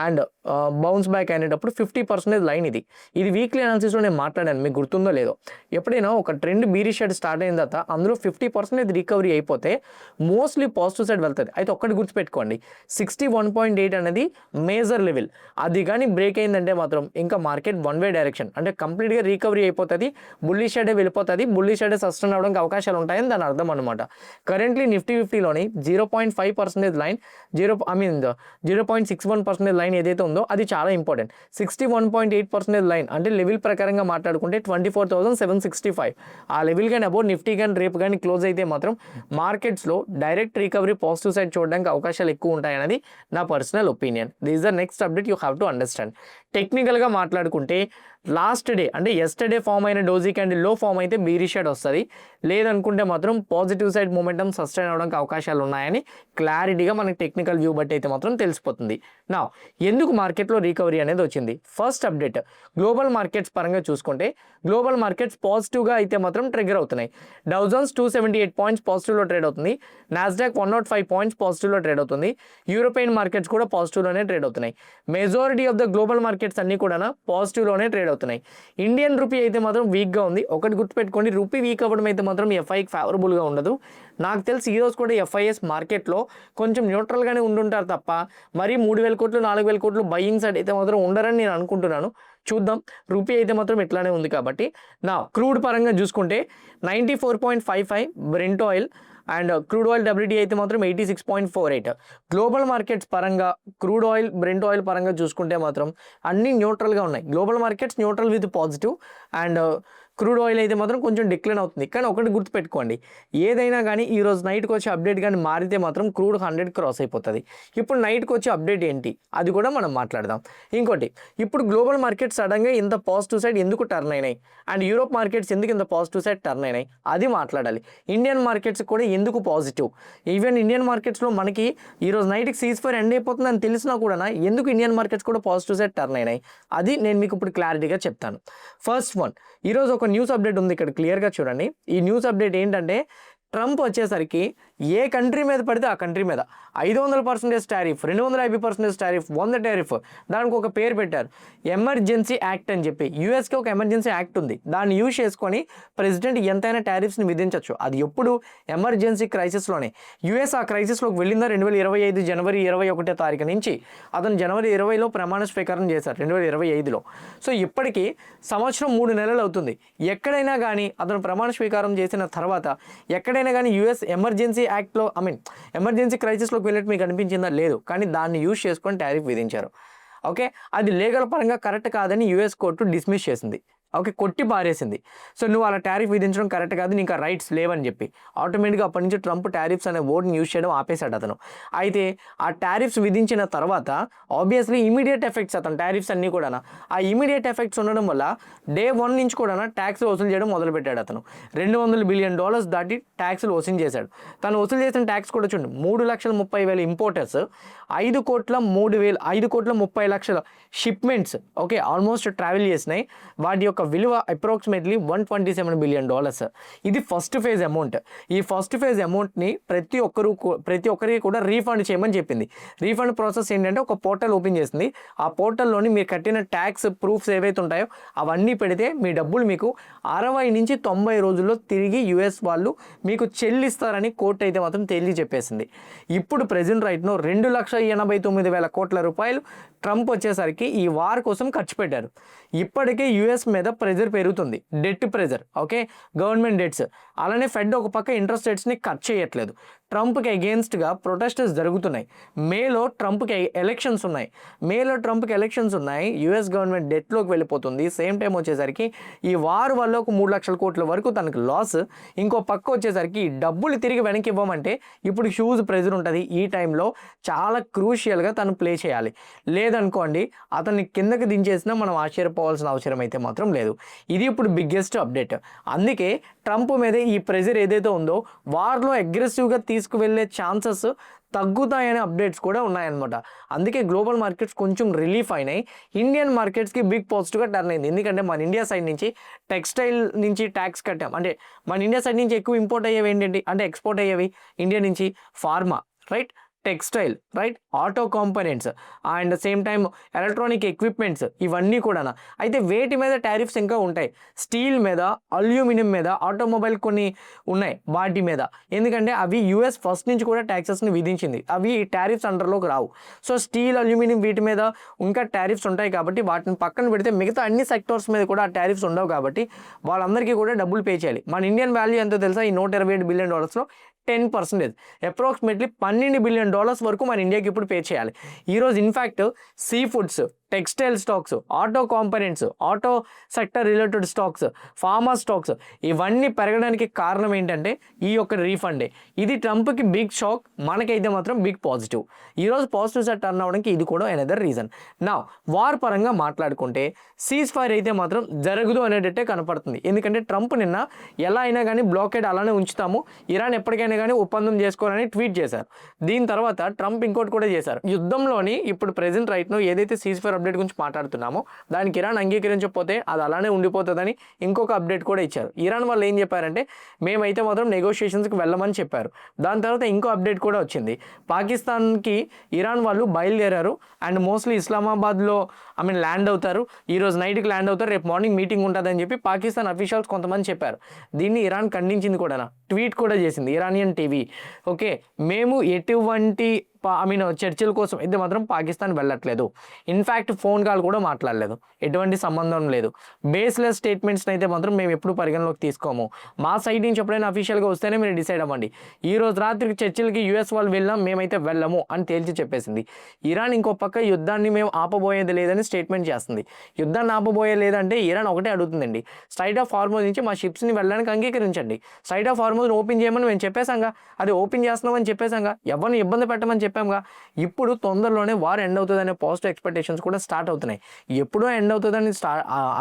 అండ్ బౌన్స్ బ్యాక్ అయినప్పుడు 50% లైన్ ఇది వీక్లీ అనాలిసిస్లో నేను మాట్లాడాను, మీకు గుర్తుందో లేదో. ఎప్పుడైనా ఒక ట్రెండ్ బీరిష్ షేడ్ స్టార్ట్ అయిన తర్వాత అందులో 50% రికవరీ అయిపోతే మోస్ట్లీ పాజిటివ్ సైడ్ వెళ్తుంది. అయితే ఒక్కటి గుర్తుపెట్టుకోండి, 61.8 అనేది మేజర్ లెవెల్. అది కానీ బ్రేక్ అయిందంటే మాత్రం ఇంకా మార్కెట్ వన్ వే డైరెక్షన్, అంటే కంప్లీట్గా రికవరీ అయిపోతుంది, బుల్లిష్ షేడే వెళ్ళిపోతుంది, బుల్లిష్ షేడే సస్టైన్ అవ్వడానికి అవకాశాలు ఉంటాయని దాని అర్థం అనమాట. కరెంట్లీ నిఫ్టీ 50లోని 0.5% లైన్ 0.61% లైన్ ఏదైతే ఉందో అది చాలా ఇంపార్టెంట్. 61.8% లైన్ అంటే లెవెల్ ప్రకారంగా మాట్లాడుకుంటే 24,765 ఆ లెవెల్ కానీ అబౌట్ నిఫ్టీ కానీ రేపు కానీ క్లోజ్ అయితే మాత్రం మార్కెట్స్లో డైరెక్ట్ రికవరీ పాజిటివ్ సైడ్ చూడడానికి అవకాశాలు ఎక్కువ ఉంటాయనేది నా personal opinion. This the next update you have to understand. టెక్నికల్గా మాట్లాడుకుంటే లాస్ట్ డే అంటే ఎస్టర్డే ఫామ్ అయిన డోజీ క్యాండిల్ లో ఫామ్ అయితే బీరిష్ షేడ్ వస్తుంది, లేదనుకుంటే మాత్రం పాజిటివ్ సైడ్ మూమెంటం సస్టైన్ అవడానికి అవకాశాలు ఉన్నాయని క్లారిటీగా మనకి టెక్నికల్ వ్యూ బట్టి అయితే మాత్రం తెలిసిపోతుంది. నా ఎందుకు మార్కెట్లో రికవరీ అనేది వచ్చింది? ఫస్ట్ అప్డేట్, గ్లోబల్ మార్కెట్స్ పరంగా చూసుకుంటే గ్లోబల్ మార్కెట్స్ పాజిటివ్గా అయితే మాత్రం ట్రిగర్ అవుతున్నాయి. డౌ జోన్స్ 278 పాయింట్స్ పాజిటివ్లో ట్రేడ్ అవుతుంది, నాస్డాక్ 105 పాయింట్స్ పాజిటివ్లో ట్రేడ్ అవుతుంది, యూరోపియన్ మార్కెట్స్ కూడా పాజిటివ్లోనే ట్రేడ్ అవుతున్నాయి. Majority of the global markets అన్ని కూడా పాజిటివ్లోనే ట్రేడ్ అవుతున్నాయి. ఇండియన్ రూపీ అయితే మాత్రం వీక్గా ఉంది. ఒకటి గుర్తుపెట్టుకోండి, రూపీ వీక్ అవ్వడం అయితే మాత్రం ఎఫ్ఐకి ఫేవరబుల్గా ఉండదు. నాకు తెలిసి ఈరోజు కూడా ఎఫ్ఐఎస్ మార్కెట్లో కొంచెం న్యూట్రల్గానే ఉండుంటారు తప్ప మరి 3,000 కోట్లు 4,000 కోట్లు బయింగ్ సైడ్ అయితే మాత్రం ఉండరని నేను అనుకుంటున్నాను. చూద్దాం, రూపీ అయితే మాత్రం ఇట్లానే ఉంది కాబట్టి. నా క్రూడ్ పరంగా చూసుకుంటే 94.55 Brent oil and crude oil WTI అయితే మాత్రం 86.48. గ్లోబల్ మార్కెట్స్ పరంగా క్రూడ్ ఆయిల్ బ్రెంట్ ఆయిల్ పరంగా చూసుకుంటే మాత్రం అన్నీ న్యూట్రల్గా ఉన్నాయి. Global markets neutral with positive and crude oil అయితే మాత్రం కొంచెం డిక్లైన్ అవుతుంది. కానీ ఒకటి గుర్తుపెట్టుకోండి, ఏదైనా కానీ ఈరోజు నైట్కి వచ్చే అప్డేట్ కానీ మారితే మాత్రం క్రూడ్ 100 క్రాస్ అయిపోతుంది. ఇప్పుడు నైట్కి వచ్చే అప్డేట్ ఏంటి అది కూడా మనం మాట్లాడదాం. ఇంకోటి, ఇప్పుడు గ్లోబల్ మార్కెట్స్ సడన్గా ఇంత పాజిటివ్ సైడ్ ఎందుకు టర్న్ అయినాయి అండ్ యూరోప్ మార్కెట్స్ ఎందుకు ఇంత పాజిటివ్ సైడ్ టర్న్ అయినాయి అది మాట్లాడాలి. ఇండియన్ మార్కెట్స్ కూడా ఎందుకు పాజిటివ్, ఈవెన్ ఇండియన్ మార్కెట్స్లో మనకి ఈరోజు నైట్కి సీజ్ ఫైర్ ఎండ్ అయిపోతుంది అని తెలిసినా కూడా ఎందుకు ఇండియన్ మార్కెట్స్ కూడా పాజిటివ్ సైడ్ టర్న్ అయినాయి అది నేను మీకు ఇప్పుడు క్లారిటీగా చెప్తాను. ఫస్ట్ వన్, ఈరోజు ఒక న్యూస్ అప్డేట్ ఉంది ఇక్కడ క్లియర్గా చూడండి. ఈ న్యూస్ అప్డేట్ ఏంటంటే ట్రంప్ వచ్చేసరికి ఏ కంట్రీ మీద పడితే ఆ కంట్రీ మీద 500% టారిఫ్, 250% టారిఫ్, 100 టారిఫ్, దానికి ఒక పేరు పెట్టారు ఎమర్జెన్సీ యాక్ట్ అని చెప్పి. యూఎస్కి ఒక ఎమర్జెన్సీ యాక్ట్ ఉంది, దాన్ని యూజ్ చేసుకొని ప్రెసిడెంట్ ఎంతైనా టారిఫ్స్ని విధించవచ్చు. అది ఎప్పుడు ఎమర్జెన్సీ క్రైసిస్లోనే. యూఎస్ ఆ క్రైసిస్లోకి వెళ్ళిందా 2025 జనవరి 21 నుంచి. అతను జనవరి 20లో ప్రమాణ స్వీకారం చేశారు 2025లో. సో ఇప్పటికీ సంవత్సరం 3 నెలలు అవుతుంది. ఎక్కడైనా కానీ అతను ప్రమాణ స్వీకారం చేసిన తర్వాత ఎక్కడైనా కానీ యూఎస్ ఎమర్జెన్సీ యాక్ట్లో ఎమర్జెన్సీ క్రైసిస్లోకి వెళ్ళినట్టు మీకు అనిపించిందా? లేదు. కానీ దాన్ని యూజ్ చేసుకొని టారిఫ్ విధించారు. ఓకే, అది లీగల్ పరంగా కరెక్ట్ కాదని యూఎస్ కోర్టు డిస్మిస్ చేసింది. ఓకే, కొట్టి పారేసింది. సో నువ్వు అలా టారిఫ్ విధించడం కరెక్ట్ కాదు, నీకు ఆ రైట్స్ లేవని చెప్పి ఆటోమేటిక్గా అప్పటి నుంచి ట్రంప్ టారిఫ్స్ అనే వర్డ్ని యూజ్ చేయడం ఆపేశాడు అతను. అయితే ఆ టారిఫ్స్ విధించిన తర్వాత ఆబ్వియస్లీ ఇమీడియట్ ఎఫెక్ట్స్ అతను టారిఫ్స్ అన్నీ కూడా ఆ ఇమీడియట్ ఎఫెక్ట్స్ ఉండడం వల్ల డే 1 నుంచి కూడా ట్యాక్స్లు వసూలు చేయడం మొదలుపెట్టాడు అతను. $200 బిలియన్ దాటి ట్యాక్స్లు వసూలు చేశాడు. తను వసూలు చేసిన ట్యాక్స్ కూడా చూడండి, 3,30,000 importers, 5,30,00,000 shipments. Okay, almost travel చేసినాయి. వాటి యొక్క విలువ అప్రాక్సిమేట్లీ $127 బిలియన్. ఇది ఫస్ట్ ఫేజ్ అమౌంట్. ఈ ఫస్ట్ ఫేజ్ అమౌంట్ని ప్రతి ఒక్కరికి కూడా రీఫండ్ చేయమని చెప్పింది. రీఫండ్ ప్రాసెస్ ఏంటంటే ఒక పోర్టల్ ఓపెన్ చేసింది. ఆ పోర్టల్లోని మీరు కట్టిన ట్యాక్స్ ప్రూఫ్స్ ఏవైతే ఉంటాయో అవన్నీ పెడితే మీ డబ్బులు మీకు 60 నుంచి 90 రోజుల్లో తిరిగి యూఎస్ వాళ్ళు మీకు చెల్లిస్తారని కోర్టు అయితే మాత్రం తెలియజెప్పేసింది. ఇప్పుడు ప్రెజెంట్ రైట్ను 2,89,000 కోట్ల రూపాయలు ట్రంప్ వచ్చేసరికి ఈ వార్ కోసం ఖర్చు పెట్టారు. ఇప్పటికే యూఎస్ మీద ప్రెజర్ పెరుగుతుంది, debt pressure. Okay, government debts. అలానే ఫెడ్ ఒక పక్క ఇంట్రెస్ట్ రేట్స్ని కట్ చేయట్లేదు. ట్రంప్కి అగేన్స్ట్గా ప్రొటెస్ట్స్ జరుగుతున్నాయి. మేలో ట్రంప్కి ఎలక్షన్స్ ఉన్నాయి. యూఎస్ గవర్నమెంట్ డెట్లోకి వెళ్ళిపోతుంది. సేమ్ టైం వచ్చేసరికి ఈ వార్ వల్ల ఒక 3 లక్షల కోట్ల వరకు తనకు లాస్. ఇంకో పక్క వచ్చేసరికి డబ్బులు తిరిగి వెనక్కి ఇవ్వమంటే ఇప్పుడు హ్యూజ్ ప్రెజర్ ఉంటుంది. ఈ టైంలో చాలా క్రూషియల్గా తను ప్లే చేయాలి. లేదనుకోండి అతన్ని కిందకి దించేసినా మనం ఆశ్చర్యపోవాల్సిన అవసరం అయితే మాత్రం లేదు. ఇది ఇప్పుడు బిగ్గెస్ట్ అప్డేట్. అందుకే ట్రంప్ మీద ఈ ప్రెజర్ ఏదైతే ఉందో వార్లో అగ్రెసివ్గా తీసుకువెళ్ళే ఛాన్సెస్ తగ్గుతాయనే అప్డేట్స్ కూడా ఉన్నాయన్నమాట. అందుకే గ్లోబల్ మార్కెట్స్ కొంచెం రిలీఫ్ అయినాయి. ఇండియన్ మార్కెట్స్కి బిగ్ పాజిటివ్గా టర్న్ అయింది. ఎందుకంటే మన ఇండియా సైడ్ నుంచి టెక్స్టైల్ నుంచి ట్యాక్స్ కట్టాం. అంటే మన ఇండియా సైడ్ నుంచి ఎక్కువ ఇంపోర్ట్ అయ్యేవి ఏంటంటే అంటే ఎక్స్పోర్ట్ అయ్యేవి ఇండియా నుంచి pharma, right, textile, right, auto components and same time electronic equipments, ఇవన్నీ కూడా. అయితే వేటి మీద టారిఫ్స్ ఇంకా ఉంటాయి. స్టీల్ మీద, అల్యూమినియం మీద, ఆటోమొబైల్ కొన్ని ఉన్నాయి వాటి మీద. ఎందుకంటే అవి యూఎస్ ఫస్ట్ నుంచి కూడా ట్యాక్సెస్ని విధించింది. అవి టారిఫ్స్ అండర్లోకి రావు. సో స్టీల్, అల్యూమినియం వీటి మీద ఇంకా టారిఫ్స్ ఉంటాయి కాబట్టి వాటిని పక్కన పెడితే మిగతా అన్ని సెక్టార్స్ మీద కూడా ఆ టారిఫ్స్ ఉండవు కాబట్టి వాళ్ళందరికీ కూడా డబ్బులు పే చేయాలి. మన ఇండియన్ వాల్యూ ఎంతో తెలుసా? ఈ $127 బిలియన్ 10%, అప్రాక్సిమేట్లీ $12 బిలియన్ వరకు మన ఇండియాకి ఇప్పుడు పే చేయాలి. ఈరోజు in fact sea foods, textile stocks, auto components, auto sector related stocks, pharma stocks ఇవన్నీ పెరగడానికి కారణం ఏంటంటే ఈ యొక్క రీఫండే. ఇది ట్రంప్కి బిగ్ షాక్, మనకైతే మాత్రం బిగ్ పాజిటివ్. ఈరోజు పాజిటివ్ సైడ్ టర్న్ అవడానికి ఇది కూడా అనదర్ రీజన్. నా వార్ పరంగా మాట్లాడుకుంటే సీజ్ ఫైర్ అయితే మాత్రం జరగదు అనేటట్టే కనపడుతుంది. ఎందుకంటే ట్రంప్ నిన్న ఎలా అయినా కానీ బ్లాకేడ్ అలానే ఉంచుతాము, ఇరాన్ ఎప్పటికైనా కానీ ఒప్పందం చేసుకోవాలని ట్వీట్ చేశారు. దీని తర్వాత ట్రంప్ ఇంకోటి కూడా చేశారు. యుద్ధంలోని ఇప్పుడు ప్రెజెంట్ రైట్ను ఏదైతే సీజ్ ఫైర్ అప్డేట్ గురించి మాట్లాడుతున్నామో దానికి ఇరాన్ అంగీకరించకపోతే అది అలానే ఉండిపోతుందని ఇంకొక అప్డేట్ కూడా ఇచ్చారు. ఇరాన్ వాళ్ళు ఏం చెప్పారంటే మేమైతే మాత్రం నెగోషియేషన్స్కి వెళ్ళమని చెప్పారు. దాని తర్వాత ఇంకో అప్డేట్ కూడా వచ్చింది. పాకిస్తాన్కి ఇరాన్ వాళ్ళు బయలుదేరారు అండ్ మోస్ట్లీ ఇస్లామాబాద్లో ల్యాండ్ అవుతారు. ఈరోజు నైట్కి ల్యాండ్ అవుతారు, రేపు మార్నింగ్ మీటింగ్ ఉంటుందని చెప్పి పాకిస్తాన్ అఫీషియల్స్ కొంతమంది చెప్పారు. దీన్ని ఇరాన్ ఖండించింది కూడా, ట్వీట్ కూడా చేసింది ఇరానియన్ టీవీ. ఓకే, మేము ఎటువంటి చర్చల కోసం అయితే మాత్రం పాకిస్తాన్ వెళ్ళట్లేదు. ఇన్ఫ్యాక్ట్ ఫోన్ కాల్ కూడా మాట్లాడలేదు, ఎటువంటి సంబంధం లేదు. బేస్లెస్ స్టేట్మెంట్స్ని అయితే మాత్రం మేము ఎప్పుడు పరిగణలోకి తీసుకోము. మా సైడ్ నుంచి ఎప్పుడైనా అఫీషియల్గా వస్తేనే మీరు డిసైడ్ అవ్వండి. ఈ రోజు రాత్రికి చర్చలకి యూఎస్ వాళ్ళు వెళ్ళాం, మేమైతే వెళ్ళము అని తేల్చి చెప్పేసింది. ఇరాన్ ఇంకో పక్క యుద్ధాన్ని మేము ఆపబోయేది లేదని స్టేట్మెంట్ చేస్తుంది. యుద్ధాన్ని ఆపబోయేది లేదంటే ఇరాన్ ఒకటే అడుగుతుందండి, స్ట్రైట్ ఆఫ్ హార్మోజ్ నుంచి మా షిప్స్ని వెళ్ళడానికి అంగీకరించండి. స్ట్రైట్ ఆఫ్ హార్మోజ్ ఓపెన్ చేయమని మేము చెప్పేసాంగా, అది ఓపెన్ చేస్తున్నామని చెప్పేసాంగా, ఎవరిని ఇబ్బంది పెట్టమని చెప్పాంగా. ఇప్పుడు తొందరలోనే వార్ ఎండ్ అవుతుందనే పాజిటివ్ ఎక్స్పెక్టేషన్స్ కూడా స్టార్ట్ అవుతున్నాయి. ఎప్పుడో ఎండ్ అవుతుందని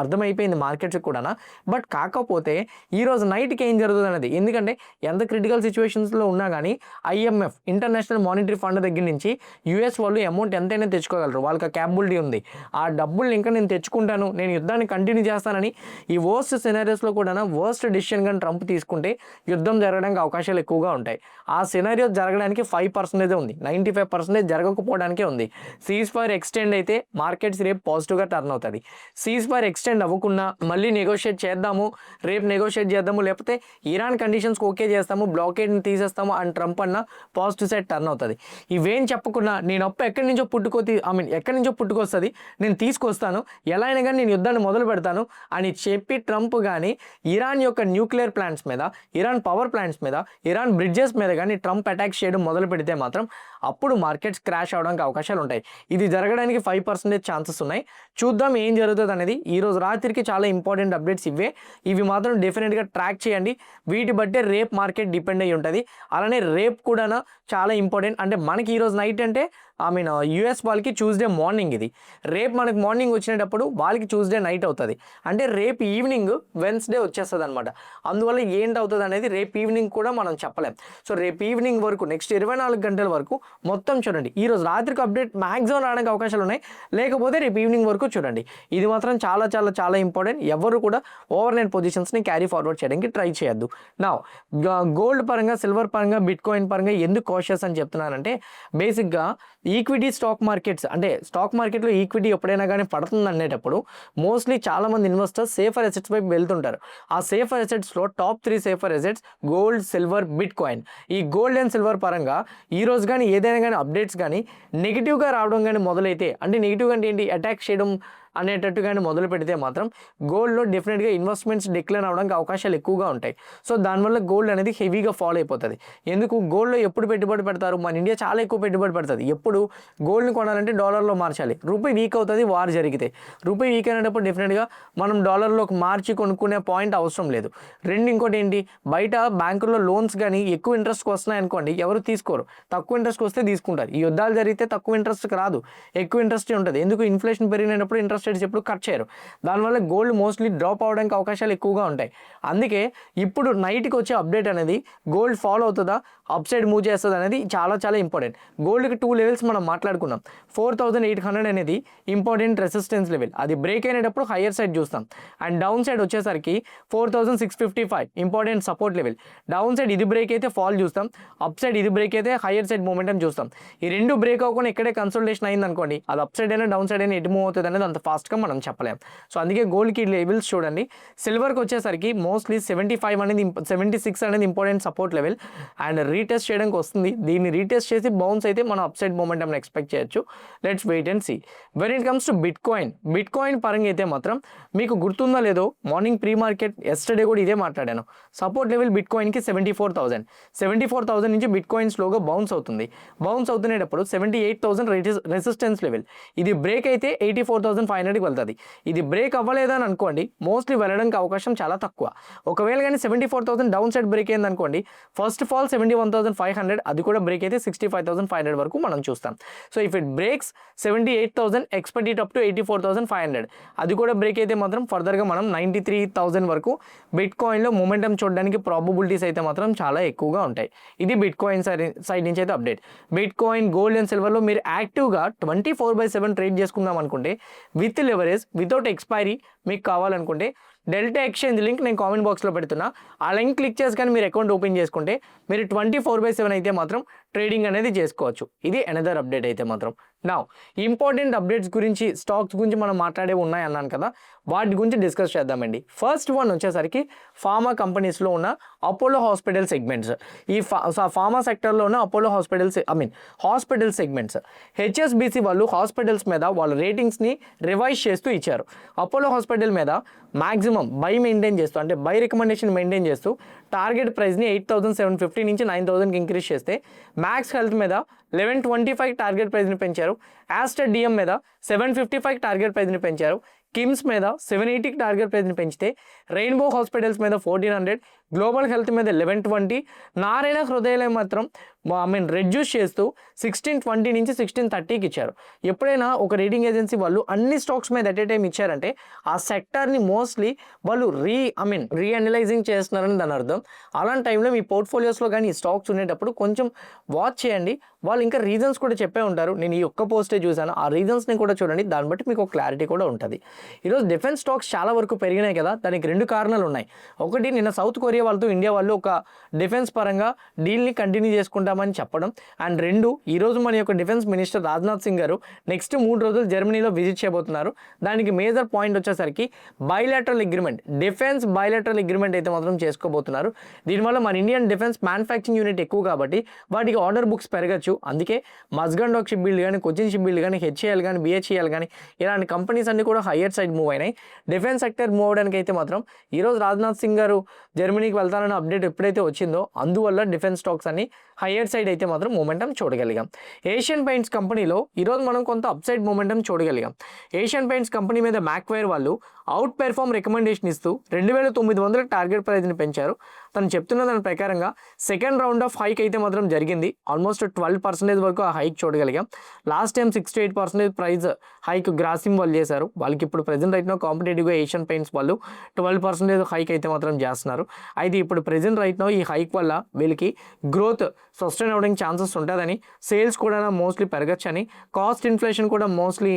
అర్థమైపోయింది మార్కెట్స్కి కూడా. బట్ కాకపోతే ఈరోజు నైట్కి ఏం జరుగుతుంది అనేది, ఎందుకంటే ఎంత క్రిటికల్ సిచ్యువేషన్స్లో ఉన్నా కానీ ఐఎంఎఫ్ ఇంటర్నేషనల్ మానిటరీ ఫండ్ దగ్గర నుంచి యూఎస్ వాళ్ళు అమౌంట్ ఎంతైనా తెచ్చుకోగలరు, వాళ్ళకి క్యాపబిలిటీ ఉంది. ఆ డబ్బులు ఇంకా నేను తెచ్చుకుంటాను, నేను యుద్ధాన్ని కంటిన్యూ చేస్తానని ఈ వర్స్ట్ సినారియోస్లో కూడా వర్స్ట్ డిసిషన్ కానీ ట్రంప్ తీసుకుంటే యుద్ధం జరగడానికి అవకాశాలు ఎక్కువగా ఉంటాయి. ఆ సినారియో జరగడానికి 5% ఉంది, 95% జరగకపోవడానికే ఉంది. సీజ్ ఫైర్ ఎక్స్టెండ్ అయితే మార్కెట్స్ రేపు పాజిటివ్గా టర్న్ అవుతుంది. సీజ్ ఫైర్ ఎక్స్టెండ్ అవ్వకుండా మళ్ళీ నెగోషియేట్ చేద్దాము, రేపు నెగోషియేట్ చేద్దాము, లేకపోతే ఇరాన్ కండిషన్స్కి ఓకే చేస్తాము, బ్లాకేడ్ని తీసేస్తాము అని ట్రంప్ అన్న పాజిటివ్ సైడ్ టర్న్ అవుతుంది. ఇవేం చెప్పకుండా నేను అప్పు ఎక్కడి నుంచో పుట్టుకొస్తుంది, నేను తీసుకొస్తాను, ఎలా అయినా కానీ నేను యుద్ధాన్ని మొదలు పెడతాను అని చెప్పి ట్రంప్ కానీ ఇరాన్ యొక్క న్యూక్లియర్ ప్లాంట్స్ మీద, ఇరాన్ పవర్ ప్లాంట్స్ మీద, ఇరాన్ బ్రిడ్జెస్ మీద కానీ ట్రంప్ అటాక్ చేయడం మొదలు పెడితే మాత్రం అప్పుడు మార్కెట్స్ క్రాష్ అవడానికి అవకాశాలు ఉంటాయి. ఇది జరగడానికి 5% ఛాన్సెస్ ఉన్నాయి. చూద్దాం ఏం జరుగుతుంది అనేది. ఈరోజు రాత్రికి చాలా ఇంపార్టెంట్ అప్డేట్స్ ఇవి మాత్రం డెఫినెట్గా ట్రాక్ చేయండి. వీటి బట్టే రేపు మార్కెట్ డిపెండ్ అయ్యి ఉంటుంది. అలానే రేపు కూడా చాలా ఇంపార్టెంట్, అంటే మనకి ఈరోజు నైట్ అంటే యూఎస్ వాళ్ళకి ట్యూస్డే మార్నింగ్, ఇది రేపు మనకి మార్నింగ్ వచ్చినప్పుడు వాళ్ళకి ట్యూస్డే నైట్ అవుతుంది. అంటే రేపు ఈవినింగ్ వెన్స్డే వచ్చేస్తుంది అనమాట. అందువల్ల ఏంటి అవుతుంది అనేది రేపు ఈవినింగ్ కూడా మనం చెప్పలేం. సో రేపు ఈవినింగ్ వరకు నెక్స్ట్ 24 గంటల వరకు మొత్తం చూడండి. ఈరోజు రాత్రికి అప్డేట్ మ్యాక్సిమం రావడానికి అవకాశాలు ఉన్నాయి, లేకపోతే రేపు ఈవినింగ్ వరకు చూడండి. ఇది మాత్రం చాలా చాలా చాలా ఇంపార్టెంట్. ఎవరు కూడా ఓవర్నైట్ పొజిషన్స్ని క్యారీ ఫార్వర్డ్ చేయడానికి ట్రై చేయొద్దు. నా గోల్డ్ పరంగా, సిల్వర్ పరంగా, బిట్ కాయిన్ పరంగా ఎందుకు కాషియస్ అని చెప్తున్నానంటే, బేసిక్గా ఈక్విటీ స్టాక్ మార్కెట్స్, అంటే స్టాక్ మార్కెట్లో ఈక్విటీ ఎప్పుడైనా కానీ పడుతుంది అనేటప్పుడు మోస్ట్లీ చాలామంది ఇన్వెస్టర్స్ సేఫర్ అసెట్స్ వైపు వెళ్తుంటారు. ఆ సేఫర్ అసెట్స్లో top 3 safer assets gold, silver, bit coin. ఈ గోల్డ్ అండ్ సిల్వర్ పరంగా ఈరోజు కానీ ఏదైనా కానీ అప్డేట్స్ కానీ నెగిటివ్గా రావడం కానీ మొదలైతే, అంటే నెగిటివ్ అంటే ఏంటి, అటాక్ చేయడం అనేటట్టుగానే మొదలు పెడితే మాత్రం గోల్డ్లో డెఫినెట్గా ఇన్వెస్ట్మెంట్స్ డిక్లైన్ అవడానికి అవకాశాలు ఎక్కువగా ఉంటాయి. సో దానివల్ల గోల్డ్ అనేది హెవీగా ఫాలో అయిపోతుంది. ఎందుకు, గోల్డ్లో ఎప్పుడు పెట్టుబడి పెడతారు, మన ఇండియా చాలా ఎక్కువ పెట్టుబడి పెడుతుంది. ఎప్పుడు గోల్డ్ని కొనాలంటే డాలర్లో మార్చాలి, రూపీ వీక్ అవుతుంది వార్ జరిగితే. రూపీ వీక్ అయినప్పుడు డెఫినెట్గా మనం డాలర్లోకి మార్చి కొనుక్కునే పాయింట్ అవసరం లేదు. ఇంకోటి ఏంటి, బయట బ్యాంకుల్లో లోన్స్ కానీ ఎక్కువ ఇంట్రెస్ట్కి వస్తున్నాయి అనుకోండి, ఎవరు తీసుకోరు, తక్కువ ఇంట్రెస్ట్కి వస్తే తీసుకుంటారు. ఈ యుద్ధాలు జరిగితే తక్కువ ఇంట్రెస్ట్కి రాదు, ఎక్కువ ఇంట్రెస్ట్ ఉంటుంది. ఎందుకు, ఇన్ఫ్లేషన్ పెరిగినప్పుడు ఇంట్రెస్ట్ రేట్స్ ఎప్పుడు కట్ చేయరు. దానివల్ల గోల్డ్ మోస్ట్లీ డ్రాప్ అవడానికి అవకాశాలు ఎక్కువగా ఉంటాయి. అందుకే ఇప్పుడు నైట్కి వచ్చే అప్డేట్ అనేది గోల్డ్ ఫాలో అవుతుందా, అప్ సైడ్ మూవ్ చేస్తుంది అనేది చాలా చాలా ఇంపార్టెంట్. గోల్డ్కి 2 లెవెల్స్ మనం మాట్లాడుకున్నాం. 4800 అనేది ఇంపార్టెంట్ రెసిస్టెన్స్ లెవెల్, అది బ్రేక్ అయినప్పుడు హయ్యర్ సైడ్ చూస్తాం. అండ్ డౌన్ సైడ్ వచ్చేసరికి 4655 important support level. Down side ఇది బ్రేక్ అయితే ఫాల్ చూస్తాం, అప్ సైడ్ ఇది బ్రేక్ అయితే హయ్యర్ సైడ్ మూమెంటం చూస్తాం. ఈ రెండు బ్రేక్ అవ్వకుండా ఇక్కడే కన్సల్టేషన్ అయింది అనుకోండి, అది అప్ సైడ్ అయినా డౌన్ సైడ్ అయినా ఎటు మూవ్ అవుతుంది అనేది అంత ఫాస్ట్గా మనం చెప్పలేం. సో అందుకే గోల్డ్కి లెవెల్స్ చూడండి. సిల్వర్కి వచ్చేసరికి మోస్ట్లీ 76 అనేది important support level and retest చేయడానికి వస్తుంది. దీన్ని రీటెస్ట్ చేసి బౌన్స్ అయితే మనం అప్ సైడ్ మూమెంటం ఎక్స్పెక్ట్ చేయొచ్చు. Let's wait and see. When it comes to bitcoin పరంగా అయితే మాత్రం మీకు గుర్తుందో లేదో, మార్నింగ్ ప్రీ మార్కెట్ ఎస్టర్డే కూడా ఇదే మాట్లాడాను. సపోర్ట్ లెవెల్ బిట్ కాయిన్కి 74,000 నుంచి బిట్ కాయిన్ స్లోగా బౌన్స్ అవుతున్నప్పుడు 78,000 రెసిస్టెన్స్ లెవెల్. ఇది బ్రేక్ అయితే 84,500కి వెళ్తుంది. ఇది బ్రేక్ అవ్వలేదని అనుకోండి, మోస్ట్లీ వెళ్ళడానికి అవకాశం చాలా తక్కువ. ఒకవేళ కానీ 74,000 డౌన్ సైడ్ బ్రేక్ అయింది అనుకోండి, ఫస్ట్ ఫాల్ 71,500, అది కూడా బ్రేక్ అయితే 65,500 వరకు మనం చూస్తాం. So if it breaks 78,000 expect it up to 84,500, అది కూడా బ్రేక్ అయితే మాత్రం ఫర్దర్గా మనం 93,000 వరకు బిట్ కాయిన్లో మూమెంటం చూడడానికి ప్రాబబిలిటీస్ అయితే మాత్రం చాలా ఎక్కువగా ఉంటాయి. ఇది బిట్ కాయిన్ సైడ్ నుంచి అయితే update. Bitcoin, gold and సిల్వర్లో మీరు యాక్టివ్గా 24/7 ట్రేడ్ చేసుకుందాం అనుకుంటే, విత్ లెవరేజ్, వితౌట్ ఎక్స్పైరీ మీకు కావాలనుకుంటే డెల్టా ఎక్స్చేంజ్ లింక్ నేను కామెంట్ బాక్స్లో పెడుతున్నా. ఆ లింక్ క్లిక్ చేసి కానీ మీరు అకౌంట్ ఓపెన్ చేసుకుంటే మీరు 24/7 అయితే మాత్రం ట్రేడింగ్ అనేది చేసుకోవచ్చు. ఇది అనదర్ అప్డేట్ అయితే మాత్రం. నా ఇంపార్టెంట్ అప్డేట్స్ గురించి స్టాక్స్ గురించి మనం మాట్లాడే ఉన్నాయి అన్నాను కదా, వాటి గురించి డిస్కస్ చేద్దామండి. ఫస్ట్ వన్ వచ్చేసరికి ఫార్మా కంపెనీస్లో ఉన్న అపోలో హాస్పిటల్ సెగ్మెంట్స్. ఈ ఫార్మా సెక్టర్లో ఉన్న అపోలో హాస్పిటల్ సెగ్మెంట్స్ హెచ్ఎస్బిసి వాళ్ళు హాస్పిటల్స్ మీద వాళ్ళ రేటింగ్స్ని రివైజ్ చేస్తూ ఇచ్చారు. అపోలో హాస్పిటల్ మీద మ్యాక్సిమం బై మెయింటైన్ చేస్తూ, అంటే బై రికమెండేషన్ మెయింటైన్ చేస్తూ టార్గెట్ ప్రైస్ని 8,750 నుంచి 9,000కి ఇంక్రీజ్ చేస్తే, మ్యాక్స్ హెల్త్ మీద 1125 టార్గెట్ ప్రైస్ని పెంచారు. ఆస్టర్ డిఎం మీద 755 టార్గెట్ ప్రైస్ని పెంచారు. కిమ్స్ మీద 780 టార్గెట్ ప్రైస్ని పెంచితే, రెయిన్బో హాస్పిటల్స్ మీద 1400, గ్లోబల్ హెల్త్ మీద 1120, నారాయణ హృదయాలయం మాత్రం రెడ్యూస్ చేస్తూ 1620 నుంచి 1630కి ఇచ్చారు. ఎప్పుడైనా ఒక రేటింగ్ ఏజెన్సీ వాళ్ళు అన్ని స్టాక్స్ మీద ఎట్ ఏ టైం ఇచ్చారంటే ఆ సెక్టార్ని మోస్ట్లీ వాళ్ళు రీఅనలైజింగ్ చేస్తున్నారని దాని అర్థం. అలాంటి టైంలో మీ పోర్ట్ఫోలియోస్లో కానీ ఈ స్టాక్స్ ఉండేటప్పుడు కొంచెం వాచ్ చేయండి. వాళ్ళు ఇంకా రీజన్స్ కూడా చెప్పే ఉంటారు. నేను ఈ ఒక్క పోస్టే చూశాను, ఆ రీజన్స్ని కూడా చూడండి, దాన్ని బట్టి మీకు ఒక క్లారిటీ కూడా ఉంటుంది. ఈరోజు డిఫెన్స్ స్టాక్స్ చాలా వరకు పెరిగినాయి కదా, దానికి రెండు కారణాలు ఉన్నాయి. ఒకటి, నిన్న సౌత్ కొరియా వాళ్ళతో ఇండియా వాళ్ళు ఒక డిఫెన్స్ పరంగా డీల్ని కంటిన్యూ చేసుకుంటామని చెప్పడం. అండ్ రెండు, ఈరోజు మన యొక్క డిఫెన్స్ మినిస్టర్ రాజ్నాథ్ సింగ్ గారు నెక్స్ట్ 3 రోజులు జర్మనీలో విజిట్ చేయబోతున్నారు. దానికి మేజర్ పాయింట్ వచ్చేసరికి bilateral agreement, defence bilateral agreement అయితే మాత్రం చేసుకోబోతున్నారు. దీనివల్ల మన ఇండియన్ డిఫెన్స్ మ్యానుఫ్యాక్చరింగ్ యూనిట్ ఎక్కువ కాబట్టి వాటికి ఆర్డర్ బుక్స్ పెరగచ్చు. అందుకే మజ్గండోక్ షిప్ బిల్డ్ కానీ, కొచ్చిన్ షిప్ బిల్డ్ కానీ, హెచ్ఏఎల్ కానీ, బిహెచ్ఏఎల్ కానీ ఇలాంటి కంపెనీస్ అన్ని కూడా హయ్యర్ సైడ్ మూవ్ అయినాయి. డిఫెన్స్ సెక్టర్ మూవ్ అవడానికి అయితే మాత్రం ఈరోజు రాజ్నాథ్ సింగ్ గారు జర్మనీకి వెళ్తారన్న అప్డేట్ ఎప్పుడైతే వచ్చిందో అందువల్ల డిఫెన్స్ స్టాక్స్ అన్ని హయ్యర్ సైడ్ అయితే మాత్రం మూమెంటం చూడగలిగాం. ఏషియన్ పెయింట్స్ కంపెనీలో ఈరోజు మనం కొంత అప్సైడ్ మూమెంటం చూడగలిగాం. ఏషియన్ పెయింట్స్ కంపెనీ మీద మ్యాక్వైర్ వాళ్ళు అవుట్ పెర్ఫార్మ్ రికమెండేషన్ ఇస్తూ 2,900 టార్గెట్ ప్రైస్ని పెంచారు. తను చెప్తున్న దాని ప్రకారంగా సెకండ్ రౌండ్ ఆఫ్ హైక్ అయితే మాత్రం జరిగింది. ఆల్మోస్ట్ 12% వరకు ఆ హైక్ చూడగలిగాం. Last time 6 to 8% price hike Grasim వాళ్ళు చేశారు. వాళ్ళకి ఇప్పుడు ప్రెజెంట్ రైట్ నో కాంపిటేటివ్గా ఏషియన్ పెయింట్స్ వాళ్ళు 12% హైక్ అయితే మాత్రం చేస్తున్నారు. అయితే ఇప్పుడు ప్రెజెంట్ రైట్ నో ఈ హైక్ వల్ల వీళ్ళకి గ్రోత్ సస్టైన్ అవ్వడానికి ఛాన్సెస్ ఉంటుందని, సేల్స్ కూడా మోస్ట్లీ పెరగచ్చని, కాస్ట్ ఇన్ఫ్లేషన్ కూడా మోస్ట్లీ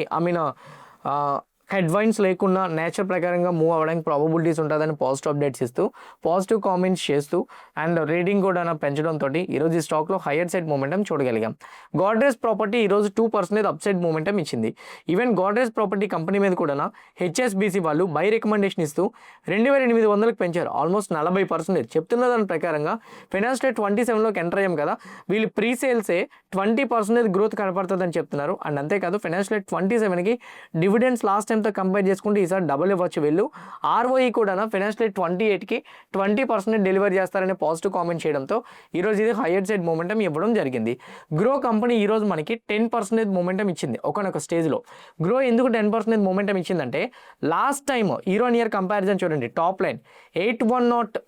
హెడ్వైన్స్ లేకుండా నేచర్ ప్రకారంగా మూవ్ అవ్వడానికి ప్రాబబిలిటీస్ ఉంటుందని పాజిటివ్ అప్డేట్స్ ఇస్తూ, పాజిటివ్ కామెంట్స్ చేస్తూ అండ్ రేటింగ్ కూడా పెంచడంతో ఈరోజు ఈ స్టాక్లో హయ్యర్ సైడ్ మూమెంటం చూడగలిగాం. గోడ్రేజ్ ప్రాపర్టీ ఈరోజు 2% అప్ సైడ్ మూమెంటం ఇచ్చింది. ఈవెన్ గోడ్రేజ్ ప్రాపర్టీ కంపెనీ మీద కూడా హెచ్ఎస్బిసి వాళ్ళు బై రికమెండేషన్ ఇస్తూ 2,800కి పెంచారు. ఆల్మోస్ట్ 40%. చెప్తున్న దాని ప్రకారంగా ఫైనాన్షియల్ 27లోకి ఎంటర్ అయ్యాం కదా, వీళ్ళు ప్రీ సేల్సే 20% గ్రోత్ కనపడుతుందని చెప్తున్నారు. అండ్ అంతేకాదు ఫైనాన్షియల్ 27కి డివిడెండ్స్ లాస్ట్ టైంతో కంపేర్ చేసుకుంటే ఈసారి డబుల్ ఇవ్వచ్చు వీళ్ళు. ఆర్ఓఈ కూడా ఫైనాన్షియల్ 28కి 20% డెలివరీ చేస్తారనే పాజిటివ్ కామెంట్ చేయడంతో ఈరోజు ఇది హయ్యర్ సైడ్ మూమెంటం ఇవ్వడం జరిగింది. గ్రో కంపెనీ ఈరోజు మనకి 10% మూమెంటం ఇచ్చింది ఒకనొక స్టేజ్లో. గ్రో ఎందుకు 10% మూమెంటం ఇచ్చిందంటే, లాస్ట్ టైం ఇయర్ కంపారిజన్ చూడండి, టాప్ లైన్ 810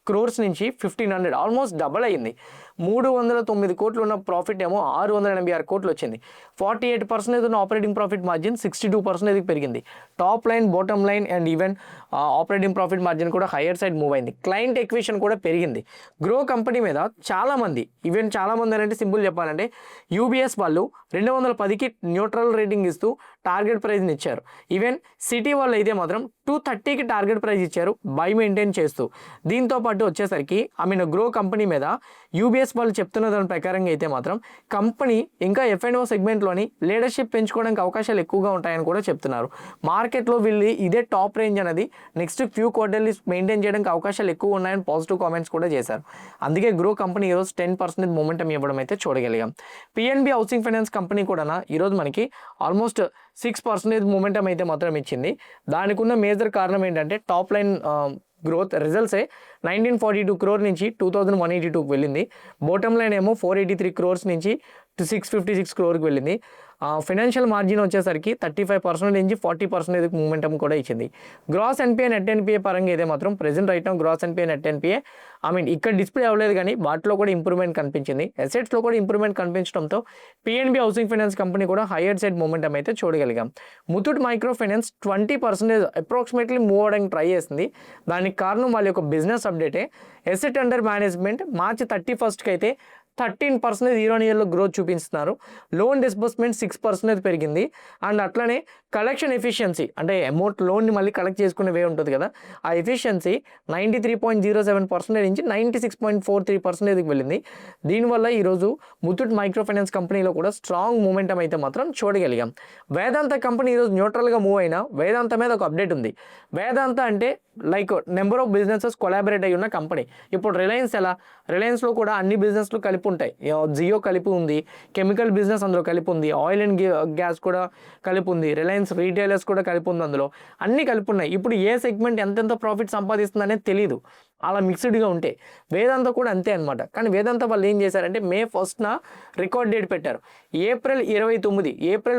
crores నుంచి 1,500, ఆల్మోస్ట్ డబల్ అయ్యింది. 309 కోట్లు ఉన్న ప్రాఫిట్ ఏమో 686 కోట్లు వచ్చింది. 48% ఉన్న ఆపరేటింగ్ ప్రాఫిట్ మార్జిన్ 62% పెరిగింది. Top line, bottom line and even operating profit margin కూడా హయ్యర్ సైడ్ మూవ్ అయింది. క్లయింట్ ఎక్విషన్ కూడా పెరిగింది. గ్రో కంపెనీ మీద చాలామంది అంటే సింపుల్ చెప్పాలంటే యూబీఎస్ వాళ్ళు 210కి న్యూట్రల్ రేటింగ్ ఇస్తూ టార్గెట్ ప్రైస్ని ఇచ్చారు. ఈవెన్ సిటీ వాళ్ళు అయితే మాత్రం 230కి టార్గెట్ ప్రైస్ ఇచ్చారు బై మెయింటైన్ చేస్తూ. దీంతో పాటు వచ్చేసరికి గ్రో కంపెనీ మీద యూబీఎస్ వాళ్ళు చెప్తున్న దాని ప్రకారంగా అయితే మాత్రం కంపెనీ ఇంకా F&O సెగ్మెంట్లోని లీడర్షిప్ పెంచుకోవడానికి అవకాశాలు ఎక్కువగా ఉంటాయని కూడా చెప్తున్నారు. మార్కెట్లో వీళ్ళు ఇదే టాప్ రేంజ్ అనేది నెక్స్ట్ ఫ్యూ క్వార్టర్లీ మెయింటైన్ చేయడానికి అవకాశాలు ఎక్కువ ఉన్నాయని పాజిటివ్ కామెంట్స్ కూడా చేశారు. అందుకే గ్రో కంపెనీ ఈరోజు 10% మూమెంటం ఇవ్వడం అయితే చూడగలిగాం. పిఎన్బి హౌసింగ్ ఫైనాన్స్ కంపెనీ కూడా ఈరోజు మనకి ఆల్మోస్ట్ 6% మూమెంటం అయితే మాత్రం ఇచ్చింది. దానికి ఉన్న మేజర్ కారణం ఏంటంటే టాప్ లైన్ గ్రోత్ రిజల్ట్సే 1942 crore నుంచి 2,182కి వెళ్ళింది. బాటమ్ లైన్ ఏమో 483 crores నుంచి 656 crores వెళ్ళింది. ఫైనాన్షియల్ మార్జిన్ వచ్చేసరికి 35% నుంచి 40% మూమెంటం కూడా ఇచ్చింది. గ్రాస్ ఎన్పిఏ, నెట్ ఎన్పిఏ పరంగా అయితే మాత్రం present right now gross NPA, net NPA ఇక్కడ డిస్ప్లే అవ్వలేదు కానీ వాటిలో కూడా ఇంప్రూవ్మెంట్ కనిపించింది. అసెట్స్లో కూడా ఇంప్రూవ్మెంట్ కనిపించడంతో పిఎన్బి హౌసింగ్ ఫైనాన్స్ కంపెనీ కూడా హయ్యర్ సైడ్ మూమెంటం అయితే చూడగలిగాం. Muthoot micro finance 20% approximately move అవ్వడానికి ట్రై చేసింది. దానికి కారణం వాళ్ళ యొక్క బిజినెస్ అప్డేటే. అసెట్ అండర్ మేనేజ్మెంట్ మార్చి 31కి అయితే 13% ఇయర్ ఆన్ ఇయర్లో గ్రోత్ చూపిస్తున్నారు. లోన్ డిస్బర్స్మెంట్ 6% పెరిగింది. అండ్ అట్లనే కలెక్షన్ ఎఫిషియన్సీ అంటే అమౌంట్ లోన్ని మళ్ళీ కలెక్ట్ చేసుకునే వే ఉంటుంది కదా, ఆ ఎఫిషియన్సీ 93.07% నుంచి 96.43%కి వెళ్ళింది. దీనివల్ల ఈరోజు ముత్తూట్ మైక్రో ఫైనాన్స్ కంపెనీలో కూడా స్ట్రాంగ్ మూమెంటం అయితే మాత్రం చూడగలిగాం. వేదాంత కంపెనీ ఈరోజు న్యూట్రల్గా మూవ్ అయినా వేదాంత మీద ఒక అప్డేట్ ఉంది. వేదాంత అంటే like number of businesses collaborate అయ్యి ఉన్న కంపెనీ. ఇప్పుడు రిలయన్స్ ఎలా, రిలయన్స్లో కూడా అన్ని బిజినెస్లు కలిపి ఉంటాయి. జియో కలిపి ఉంది, కెమికల్ బిజినెస్ అందులో కలిపి ఉంది, ఆయిల్ అండ్ గ్యాస్ కూడా కలిపి ఉంది, రిలయన్స్ రీటైలర్స్ కూడా కలిపి ఉంది, అందులో అన్నీ కలిపి ఉన్నాయి. ఇప్పుడు ఏ సెగ్మెంట్ ఎంతెంత ప్రాఫిట్ సంపాదిస్తుంది అనేది తెలియదు అలా మిక్స్డ్గా ఉంటే. వేదాంత కూడా అంతే అనమాట. కానీ వేదాంత వాళ్ళు ఏం చేశారంటే May 1st రికార్డ్ డేట్ పెట్టారు. ఏప్రిల్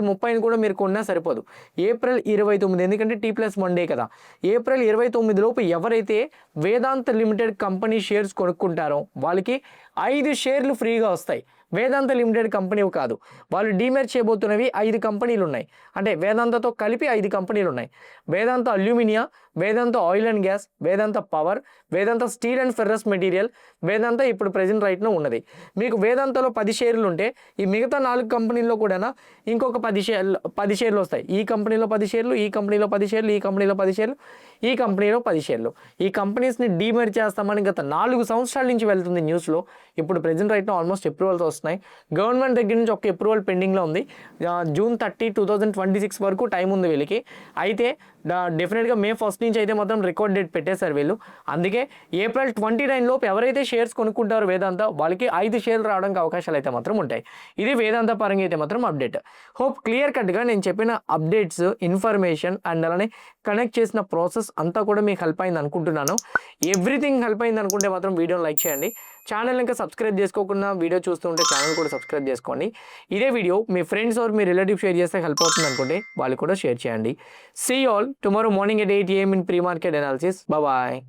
30 కూడా మీరు కొన్నా సరిపోదు. ఏప్రిల్ 29 ఎందుకంటే T+1 డే కదా. ఏప్రిల్ 29 లోపు ఎవరైతే వేదాంత లిమిటెడ్ కంపెనీ షేర్స్ కొనుక్కుంటారో వాళ్ళకి 5 షేర్లు ఫ్రీగా వస్తాయి. వేదాంత లిమిటెడ్ కంపెనీ కాదు, వాళ్ళు డీమెర్జ్ చేయబోతున్నవి 5 కంపెనీలు ఉన్నాయి. అంటే వేదాంతతో కలిపి 5 కంపెనీలు ఉన్నాయి. Vedanta alumina, Vedanta oil and gas, Vedanta power, Vedanta steel and ferrous material, Vedanta ఇప్పుడు ప్రెజెంట్ రైట్ను ఉన్నది. మీకు వేదాంతలో 10 షేర్లు ఉంటే ఈ మిగతా 4 కంపెనీల్లో కూడా ఇంకొక 10 షేర్లు వస్తాయి. ఈ కంపెనీలో 10 షేర్లు, ఈ కంపెనీలో 10 షేర్లు, ఈ కంపెనీలో 10 షేర్లు, ఈ కంపెనీలో 10 షేర్లు. ఈ కంపెనీస్ని డీమెర్జ్ చేస్తామని గత 4 సంవత్సరాల నుంచి వెళ్తుంది న్యూస్లో. ఇప్పుడు ప్రెజెంట్ రైట్ను ఆల్మోస్ట్ అప్రూవల్స్ వస్తున్నాయి. గవర్నమెంట్ దగ్గర నుంచి ఒక అప్రూవల్ పెండింగ్లో ఉంది. June 30, 2026 వరకు టైం ఉంది వీళ్ళకి. అయితే డెఫినెట్గా May 1st నుంచి అయితే మాత్రం రికార్డ్ డేట్ పెట్టేశారు వీళ్ళు. అందుకే ఏప్రిల్ 29 లోపు ఎవరైతే షేర్స్ కొనుక్కుంటారో వేదాంత వాళ్ళకి 5 షేర్లు రావడానికి అవకాశాలు అయితే మాత్రం ఉంటాయి. ఇది వేదాంత పరంగా అయితే మాత్రం అప్డేట్. హోప్ క్లియర్ కట్గా నేను చెప్పిన అప్డేట్స్, ఇన్ఫర్మేషన్ అండ్ అలానే కనెక్ట్ చేసిన ప్రాసెస్ అంతా కూడా మీకు హెల్ప్ అయింది అనుకుంటున్నాను. ఎవ్రీథింగ్ హెల్ప్ అయింది అనుకుంటే మాత్రం వీడియోని లైక్ చేయండి. ఛానల్ ఇంకా సబ్స్క్రైబ్ చేసుకోకుండా వీడియో చూస్తుంటే ఛానల్ కూడా సబ్స్క్రైబ్ చేసుకోండి. ఇదే వీడియో మీ ఫ్రెండ్స్ ఆర్ మీ రిలేటివ్ షేర్ చేస్తే హెల్ప్ అవుతుంది అనుకుంటే వాళ్ళు కూడా షేర్ చేయండి. See all tomorrow morning at 8 AM in pre-market analysis. Bye bye.